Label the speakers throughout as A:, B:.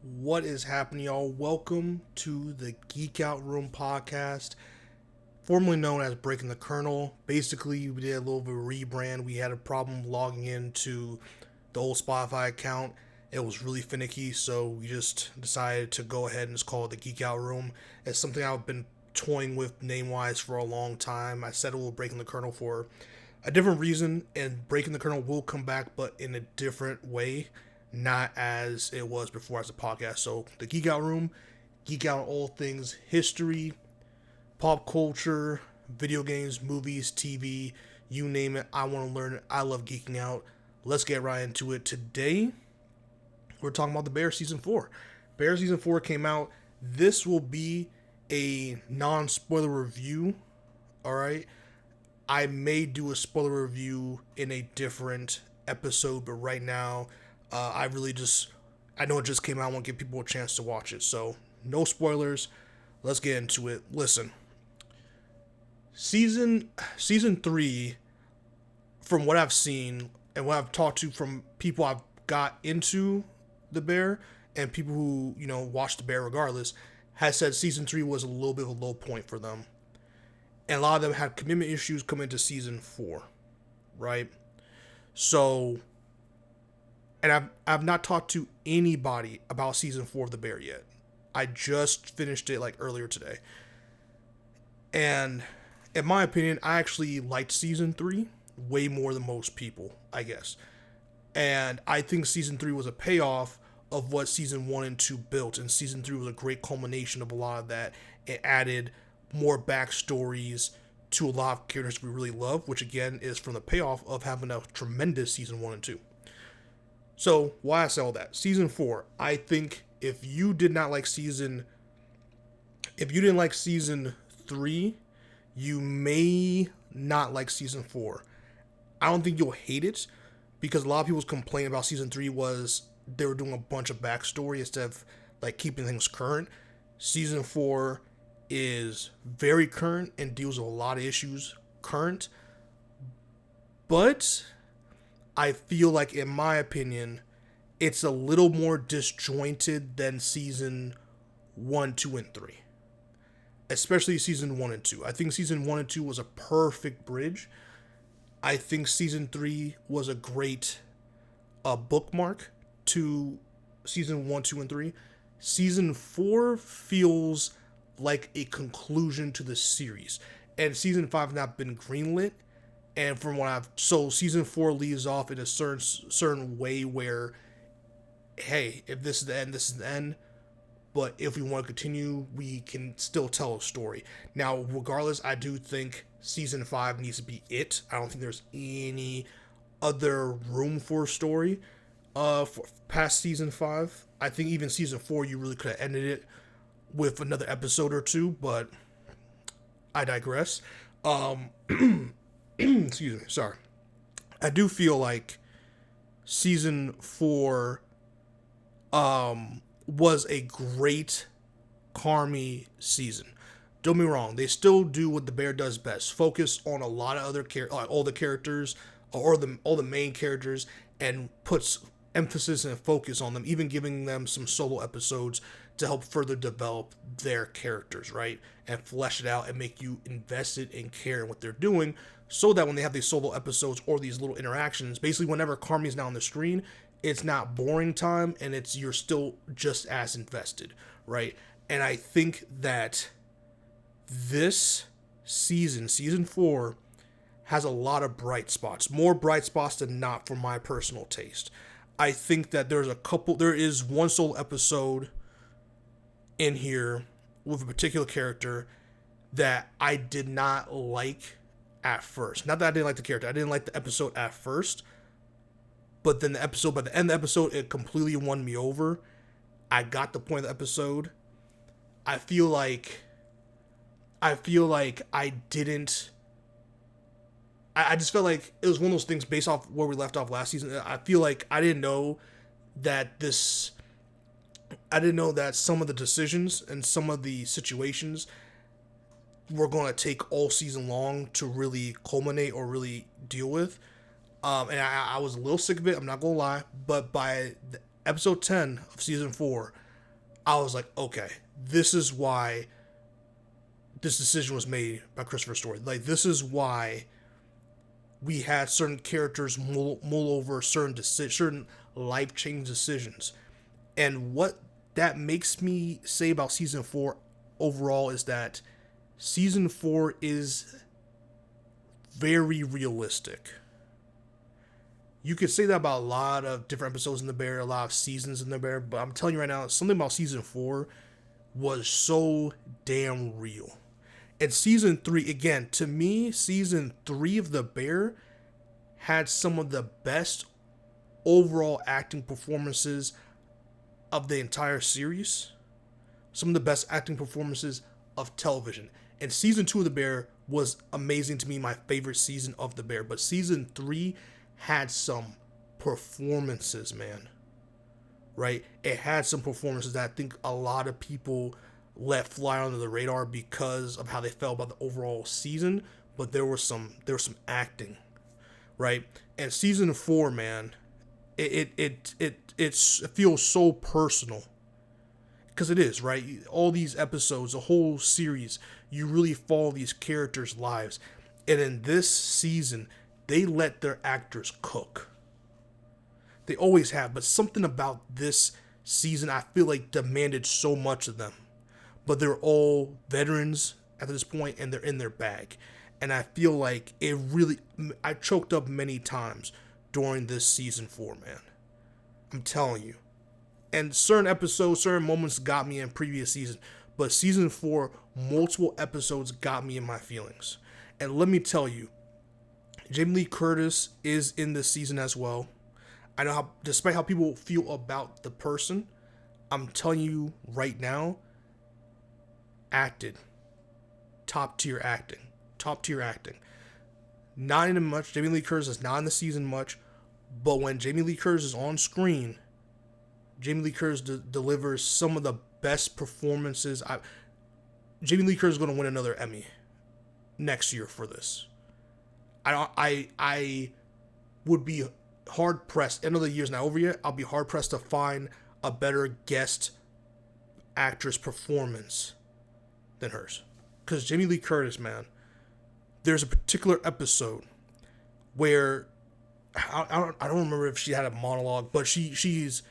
A: What is happening, y'all? Welcome to the Geek Out Room podcast, formerly known as Breaking the Kernel. Basically, we did a little bit of a rebrand. We had a problem logging into the old Spotify account. It was really finicky, so we just decided to go ahead and just call it the Geek Out Room. It's something I've been toying with name-wise for a long time. I settled with Breaking the Kernel for a different reason, and Breaking the Kernel will come back, but in a different way, not as it was before as a podcast. So the Geek Out Room, geek out on all things history, pop culture, video games, movies, TV, you name it. I want to learn it. I love geeking out. Let's get right into it. Today, we're talking about the Bear Season 4. Bear Season 4 came out. This will be a non-spoiler review, all right? I may do a spoiler review in a different episode, but right now, I know it just came out. I want to give people a chance to watch it. So, no spoilers. Let's get into it. Listen, season 3, from what I've seen and what I've talked to from people I've got into the Bear and people who watch the Bear regardless, has said season 3 was a little bit of a low point for them, and a lot of them had commitment issues coming into season 4, right? So, and I've not talked to anybody about season 4 of The Bear yet. I just finished it like earlier today. And in my opinion, I actually liked season 3 way more than most people, I guess. And I think season 3 was a payoff of what season 1 and 2 built. And season 3 was a great culmination of a lot of that. It added more backstories to a lot of characters we really love, which again is from the payoff of having a tremendous season 1 and 2. So, why I say all that? Season 4, I think if you didn't like season 3, you may not like season 4. I don't think you'll hate it, because a lot of people's complaint about season 3 was they were doing a bunch of backstory instead of like keeping things current. Season 4 is very current and deals with a lot of issues current, but I feel like, in my opinion, it's a little more disjointed than season 1, 2, and 3. Especially season 1 and 2. I think season 1 and 2 was a perfect bridge. I think season 3 was a great bookmark to season 1, 2, and 3. Season 4 feels like a conclusion to the series. And season 5 has not been greenlit. And from what so season 4 leaves off in a certain way where, hey, if this is the end, this is the end. But if we want to continue, we can still tell a story. Now, regardless, I do think season 5 needs to be it. I don't think there's any other room for a story for past season 5. I think even season 4, you really could have ended it with another episode or two, but I digress. Excuse me, sorry. I do feel like season 4 was a great Carmy season. Don't be wrong, they still do what the Bear does best: focus on a lot of other all the characters, or all the main characters, and puts emphasis and focus on them, even giving them some solo episodes to help further develop their characters, right? And flesh it out and make you invested and care in what they're doing, so that when they have these solo episodes or these little interactions, basically whenever Carmy's now on the screen, it's not boring time, and you're still just as invested, right? And I think that this season 4, has a lot of bright spots, more bright spots than not for my personal taste. I think that there is one solo episode in here with a particular character that I did not like at first. Not that I didn't like the character, I didn't like the episode at first, but then by the end of the episode, it completely won me over. I got the point of the episode. I feel like I didn't. I just felt like it was one of those things based off where we left off last season. I feel like I didn't know that some of the decisions and some of the situations were going to take all season long to really culminate or really deal with. And I was a little sick of it, I'm not going to lie. But by episode 10 of season 4, I was like, okay, this is why this decision was made by Christopher Story. Like, this is why we had certain characters mull over certain life changing decisions. And what that makes me say about season 4 overall is that season 4 is very realistic. You could say that about a lot of different episodes in The Bear, a lot of seasons in The Bear, but I'm telling you right now, something about season 4 was so damn real. And season 3, again, to me, season 3 of The Bear had some of the best overall acting performances of the entire series. Some of the best acting performances of television. And season 2 of The Bear was amazing to me, my favorite season of The Bear. But season 3 had some performances, man. Right? It had some performances that I think a lot of people let fly under the radar because of how they felt about the overall season. But there was some acting, right? And season 4, man, it feels so personal. Because it is, right? All these episodes, the whole series, you really follow these characters' lives. And in this season, they let their actors cook. They always have, but something about this season I feel like demanded so much of them. But they're all veterans at this point, and they're in their bag. And I feel like I choked up many times during this season 4, man. I'm telling you. And certain episodes, certain moments got me in previous seasons. But season 4, multiple episodes got me in my feelings. And let me tell you, Jamie Lee Curtis is in this season as well. I know how, despite how people feel about the person, I'm telling you right now, acted. Top tier acting. Top tier acting. Not in much. Jamie Lee Curtis is not in the season much. But when Jamie Lee Curtis is on screen, Jamie Lee Curtis delivers some of the best performances. Jamie Lee Curtis is going to win another Emmy next year for this. I would be hard pressed. End of the year's not over yet. I'll be hard pressed to find a better guest actress performance than hers. Because Jamie Lee Curtis, man, there's a particular episode where I don't remember if she had a monologue, but she's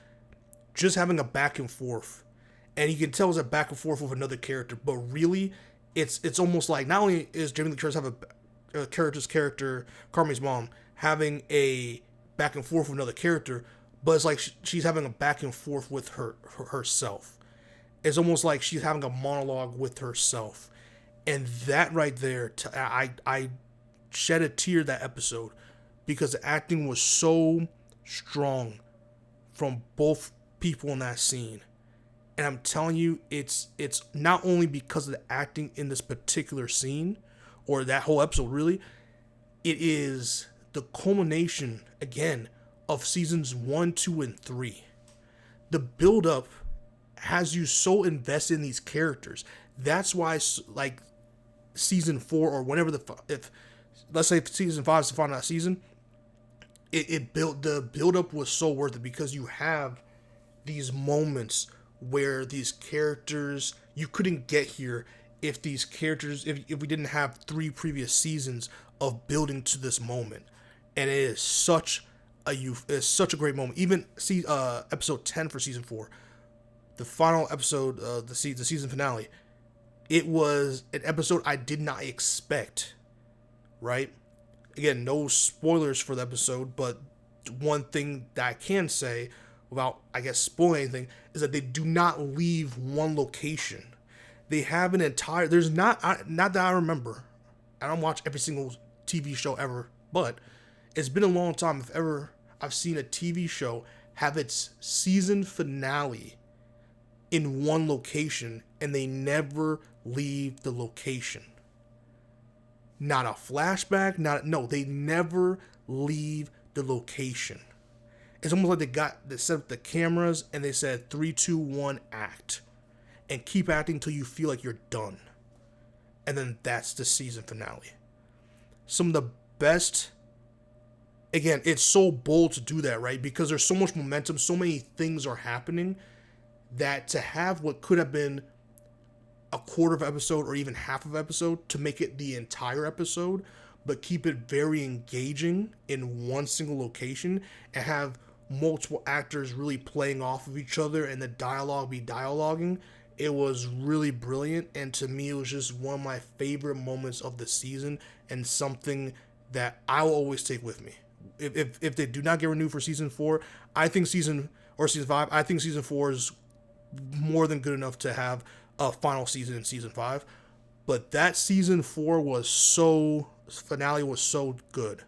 A: just having a back and forth, and you can tell it's a back and forth with another character. But really, it's almost like not only is Jamie Lee Curtis have a character, Carmi's mom, having a back and forth with another character, but it's like she's having a back and forth with herself. It's almost like she's having a monologue with herself, and that right there, I shed a tear that episode because the acting was so strong from both people in that scene. And I'm telling you, it's not only because of the acting in this particular scene or that whole episode, really, it is the culmination again of seasons 1, 2, and 3. The build up has you so invested in these characters. That's why, like, season 4 or whenever if let's say season 5 is the final season, the build up was so worth it because you have these moments where these characters, you couldn't get here if these characters, if we didn't have 3 previous seasons of building to this moment. And it is such a great moment. Even episode 10 for season 4, the final episode, the season finale, it was an episode I did not expect, right? Again, no spoilers for the episode, but one thing that I can say without, I guess, spoiling anything is that they do not leave one location. They have an entire, there's not that I remember. I don't watch every single TV show ever, but it's been a long time if ever I've seen a TV show have its season finale in one location and they never leave the location. Not a flashback, they never leave the location. It's almost like they set up the cameras and they said 3, 2, 1, act. And keep acting until you feel like you're done. And then that's the season finale. Some of the best, again, it's so bold to do that, right? Because there's so much momentum, so many things are happening that to have what could have been a quarter of an episode or even half of an episode to make it the entire episode, but keep it very engaging in one single location and have multiple actors really playing off of each other and the dialogue be dialoguing. It was really brilliant, and to me, it was just one of my favorite moments of the season and something that I will always take with me. If they do not get renewed for season 4, I think season 5, I think season 4 is more than good enough to have a final season in season 5. But that season 4 finale was so good.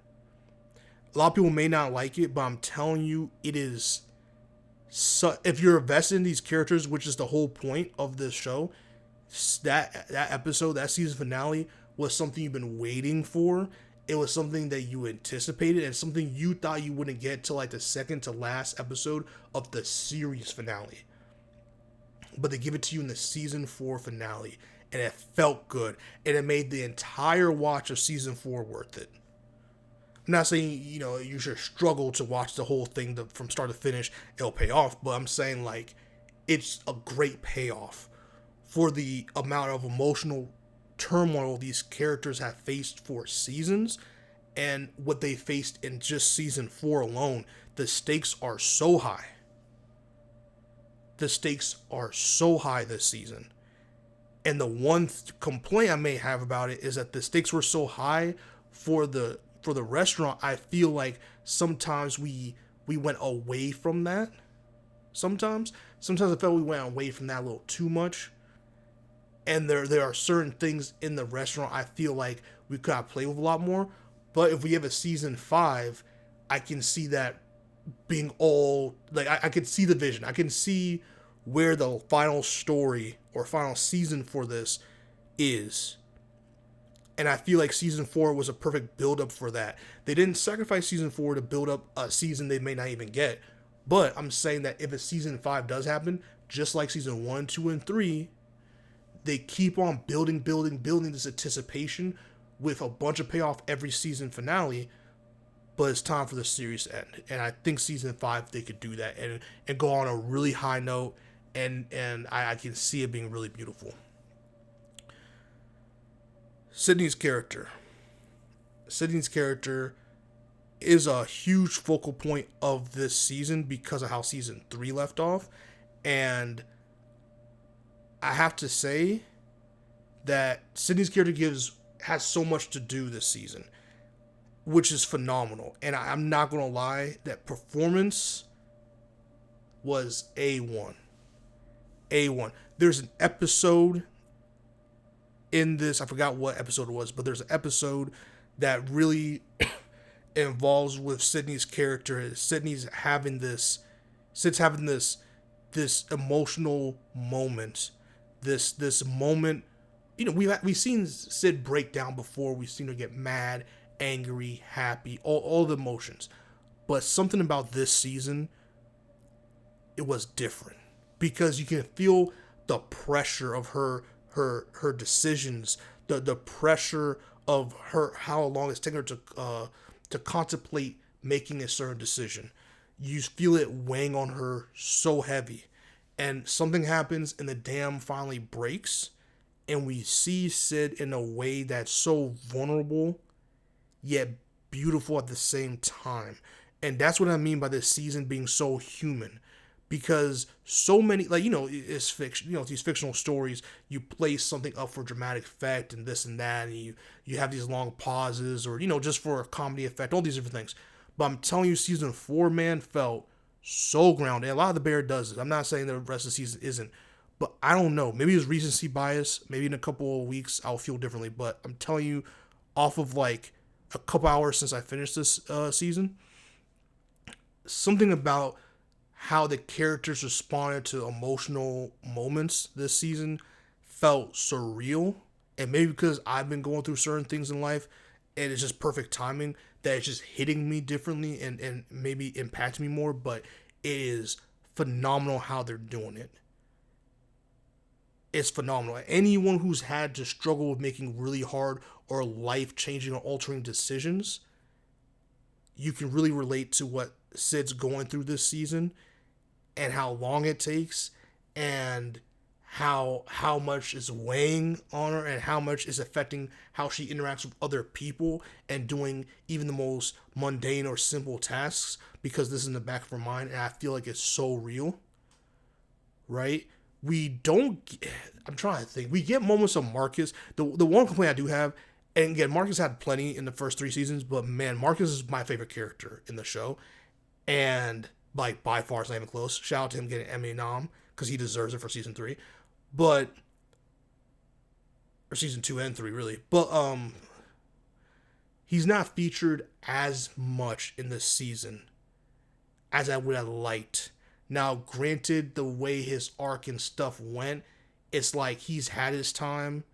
A: A lot of people may not like it, but I'm telling you, it is. So, if you're invested in these characters, which is the whole point of this show, that episode, that season finale was something you've been waiting for. It was something that you anticipated and something you thought you wouldn't get till like the second to last episode of the series finale. But they give it to you in the season 4 finale, and it felt good, and it made the entire watch of season 4 worth it. I'm not saying, you should struggle to watch the whole thing from start to finish. It'll pay off, but I'm saying, like, it's a great payoff for the amount of emotional turmoil these characters have faced for seasons and what they faced in just season 4 alone. The stakes are so high. The stakes are so high this season. And the one complaint I may have about it is that the stakes were so high for the restaurant. I feel like sometimes we went away from that. Sometimes I felt we went away from that a little too much. And there are certain things in the restaurant I feel like we could have played with a lot more. But if we have a season 5, I can see that being all like I could see the vision. I can see where the final story or final season for this is. And I feel like season 4 was a perfect build up for that. They didn't sacrifice season 4 to build up a season they may not even get. But I'm saying that if a season 5 does happen, just like season 1, 2, and 3, they keep on building this anticipation with a bunch of payoff every season finale. But it's time for the series to end. And I think season 5, they could do that and go on a really high note. And I can see it being really beautiful. Sydney's character is a huge focal point of this season because of how season 3 left off. And I have to say that Sydney's character has so much to do this season, which is phenomenal. And I'm not going to lie, that performance was A1. There's an episode in this, I forgot what episode it was, but there's an episode that really involves with Sydney's character. Sid's having this emotional moment. This moment, we've seen Sid break down before. We've seen her get mad, angry, happy, all the emotions. But something about this season, it was different because you can feel the pressure of her decisions, the pressure of her, how long it's taken her to contemplate making a certain decision. You feel it weighing on her so heavy, and something happens and the dam finally breaks, and we see Sid in a way that's so vulnerable yet beautiful at the same time. And that's what I mean by this season being so human. Because so many, it's fiction, these fictional stories, you place something up for dramatic effect and this and that, and you have these long pauses or, just for a comedy effect, all these different things. But I'm telling you, season 4, man, felt so grounded. And a lot of the Bear does it. I'm not saying the rest of the season isn't, but I don't know. Maybe it's recency bias. Maybe in a couple of weeks I'll feel differently. But I'm telling you, off of like a couple hours since I finished this season, something about how the characters responded to emotional moments this season felt surreal. And maybe because I've been going through certain things in life and it's just perfect timing that it's just hitting me differently and maybe impacting me more. But it is phenomenal how they're doing it. It's phenomenal. Anyone who's had to struggle with making really hard or life-changing or altering decisions, you can really relate to what Sid's going through this season and how long it takes and how much is weighing on her and how much is affecting how she interacts with other people and doing even the most mundane or simple tasks, because this is in the back of her mind, and I feel like it's so real, right? We don't. I'm trying to think. We get moments of Marcus. The one complaint I do have, and again, Marcus had plenty in the first 3 seasons, but man, Marcus is my favorite character in the show, and like by far, it's not even close. Shout out to him getting Emmy nom because he deserves it for season 3, but or season 2 and 3 really, but he's not featured as much in this season as I would have liked. Now, granted, the way his arc and stuff went, it's like he's had his time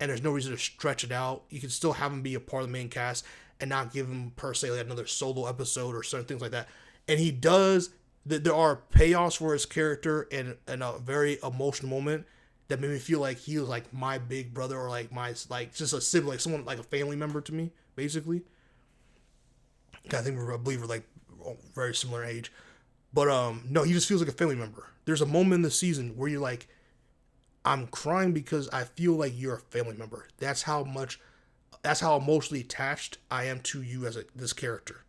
A: and there's no reason to stretch it out. You can still have him be a part of the main cast and not give him, per se, like another solo episode or certain things like that. And he does, there are payoffs for his character and a very emotional moment that made me feel like he was like my big brother or like my, like just a sibling, like someone like a family member to me, basically. I think I believe we're like very similar age. But no, he just feels like a family member. There's a moment in the season where you're like, I'm crying because I feel like you're a family member. That's how emotionally attached I am to you as this character.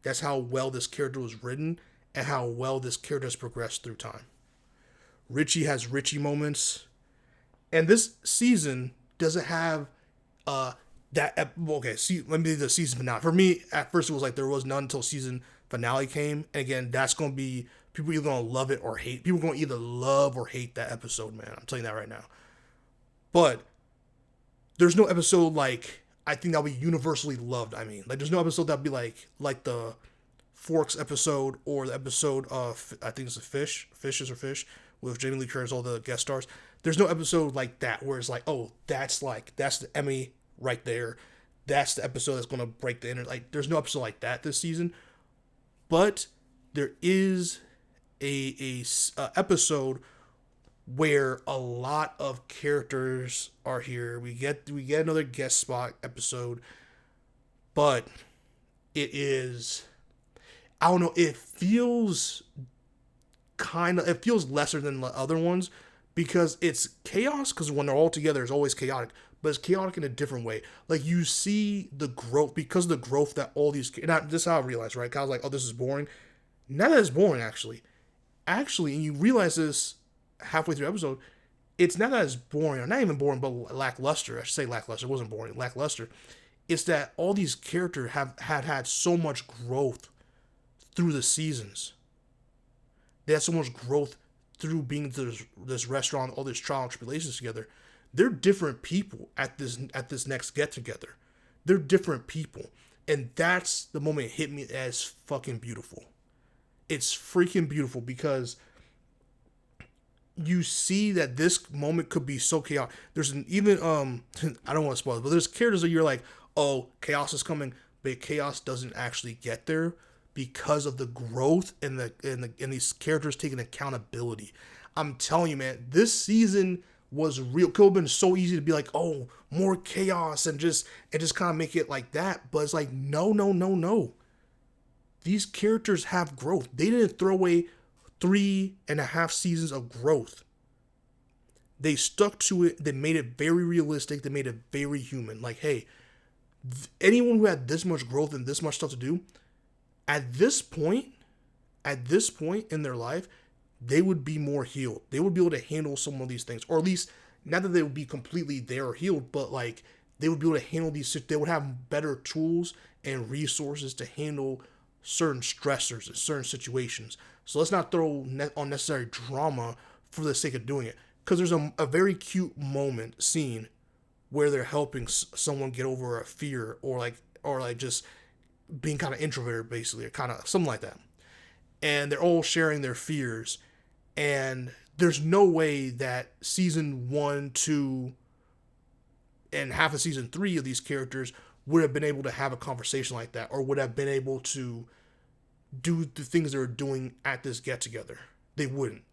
A: That's how well this character was written and how well this character has progressed through time. Richie has Richie moments, and this season doesn't have that. Okay, see, let me do the season finale. For me, at first it was like there was none until season finale came, and again, that's gonna be people either gonna love it or hate. People are gonna either love or hate that episode, man. I'm telling you that right now. But there's no episode like I think that'll be universally loved. I mean, like there's no episode that'll be like the Forks episode or the episode of I think it's Fish with Jamie Lee Curtis, all the guest stars. There's no episode like that where it's like, oh, that's the Emmy right there. That's the episode that's gonna break the internet. Like, there's no episode like that this season. But there is a episode where a lot of characters are here. We get another guest spot episode, but it is, I don't know, it feels lesser than the other ones because it's chaos, because when they're all together it's always chaotic, but it's chaotic in a different way. Like, you see the growth, because of the growth that all these, and this is how I realized, right? 'Cause I was like, oh, this is boring. Not that it's boring, actually, and you realize this halfway through the episode, it's not that it's boring, or not even boring, but lackluster. I should say lackluster. It wasn't boring, lackluster. It's that all these characters have had so much growth through the seasons. They had so much growth through being to this restaurant, all this trial and tribulations together. They're different people at this next get together. They're different people, and that's the moment it hit me as fucking beautiful. It's freaking beautiful because you see that this moment could be so chaotic. There's an even I don't want to spoil it, but there's characters that you're like, oh, chaos is coming, but chaos doesn't actually get there because of the growth and these characters taking accountability. I'm telling you, man, this season was real. It could have been so easy to be like, oh, more chaos and just kind of make it like that, but it's like, no. These characters have growth. They didn't throw away 3.5 seasons of growth. They stuck to it. They made it very realistic. They made it very human. Like, hey, anyone who had this much growth and this much stuff to do, at this point in their life, they would be more healed. They would be able to handle some of these things, or at least not that they would be completely there or healed, but like they would be able to handle these. They would have better tools and resources to handle certain stressors and certain situations. So let's not throw unnecessary drama for the sake of doing it. Because there's a very cute scene where they're helping someone get over a fear or like just being kind of introverted, basically, or kind of something like that. And they're all sharing their fears. And there's no way that season 1, 2, and half of season 3 of these characters would have been able to have a conversation like that, or would have been able to do the things they were doing at this get together. They wouldn't.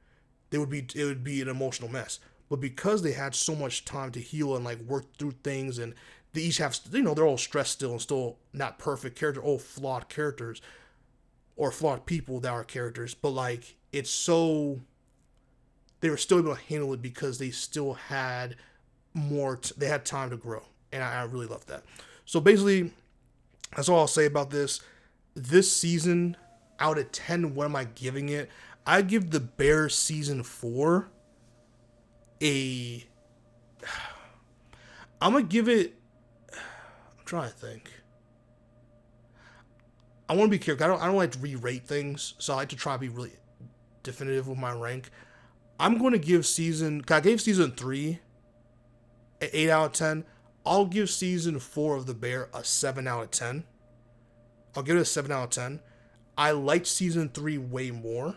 A: It would be an emotional mess. But because they had so much time to heal and like work through things, and they each have, they're all stressed still and still not perfect characters, all flawed characters or flawed people that are characters, but like it's so they were still able to handle it because they still had they had time to grow. And I really love that. So basically, that's all I'll say about this. This season, out of 10, what am I giving it? I give the Bears season 4 a... I'm going to give it... I'm trying to think. I want to be careful. I don't like to re-rate things, so I like to try to be really definitive with my rank. I'm going to give I gave season 3 an 8 out of 10. I'll give season 4 of The Bear a 7 out of 10. I'll give it a 7 out of 10. I liked season 3 way more.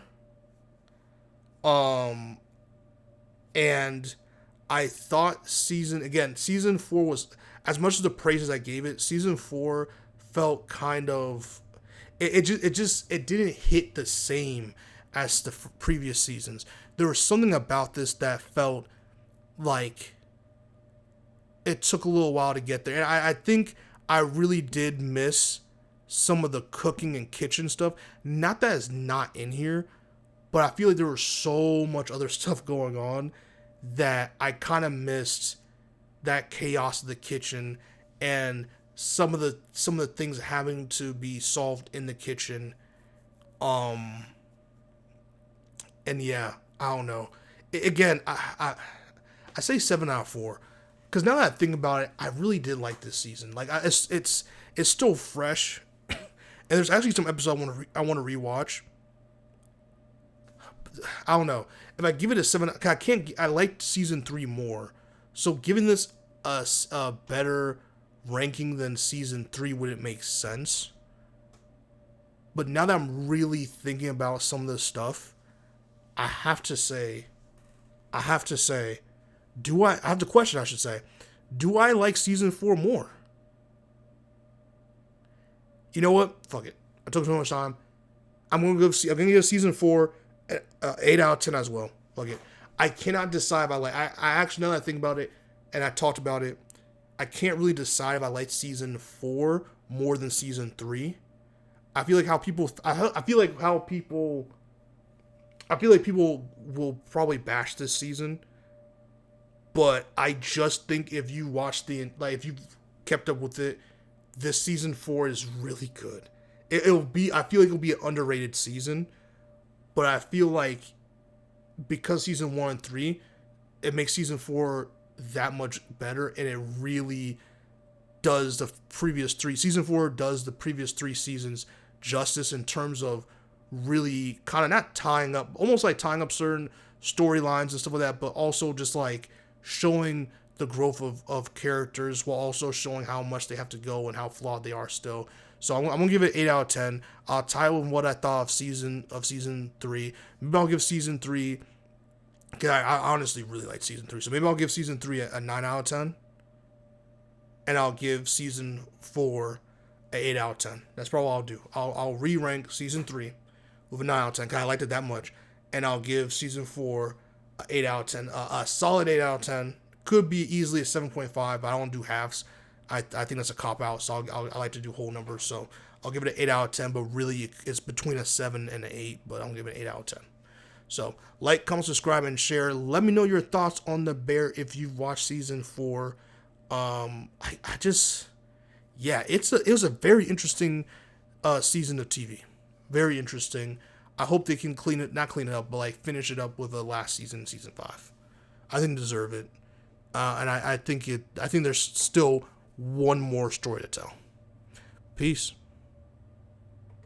A: And I thought season 4 was, as much as the praises I gave it, season 4 felt kind of, it didn't hit the same as the previous seasons. There was something about this that felt like it took a little while to get there. And I think I really did miss some of the cooking and kitchen stuff. Not that it's not in here, but I feel like there was so much other stuff going on that I kind of missed that chaos of the kitchen and some of the things having to be solved in the kitchen. And yeah, I don't know. Again, I say 7 out of 4 because now that I think about it, I really did like this season. Like it's still fresh, and there's actually some episodes I want to rewatch. I don't know if I give it a 7. I liked season 3 more, so giving this a better ranking than season 3 wouldn't make sense. But now that I'm really thinking about some of this stuff, I have to say, I have the question, I should say, do I like season 4 more? You know what? Fuck it. I took so much time. I'm gonna give season 4 8 out of 10 as well. Fuck it. I cannot decide if I like. I actually, now that I think about it, and I talked about it, I can't really decide if I like season 4 more than season 3. I feel like people will probably bash this season, but I just think if you watch if you kept up with it, this season 4 is really good. I feel like it'll be an underrated season, but I feel like because season 1 and 3, it makes season 4 that much better, and it really does the previous 3. Season 4 does the previous 3 seasons justice in terms of really kind of not tying up, almost like tying up certain storylines and stuff like that, but also just like showing the growth of characters while also showing how much they have to go and how flawed they are still. So I'm gonna give it 8 out of 10. I'll tie with what I thought of season 3. Maybe I'll give season 3, because I honestly really like season 3. So maybe I'll give season 3 a 9 out of 10. And I'll give season 4 an 8 out of 10. That's probably what I'll do. I'll re-rank season 3 with a 9 out of 10, because I liked it that much. And I'll give season 4 an 8 out of 10. A solid 8 out of 10. Could be easily a 7.5, but I don't do halves. I think that's a cop-out, so I like to do whole numbers. So I'll give it an 8 out of 10, but really it's between a 7 and an 8, but I'm going to give it an 8 out of 10. So like, comment, subscribe, and share. Let me know your thoughts on The Bear if you've watched season 4. It was a very interesting season of TV. Very interesting. I hope they can not clean it up, but like finish it up with a last season 5. I think they deserve it. And I think there's still one more story to tell. Peace.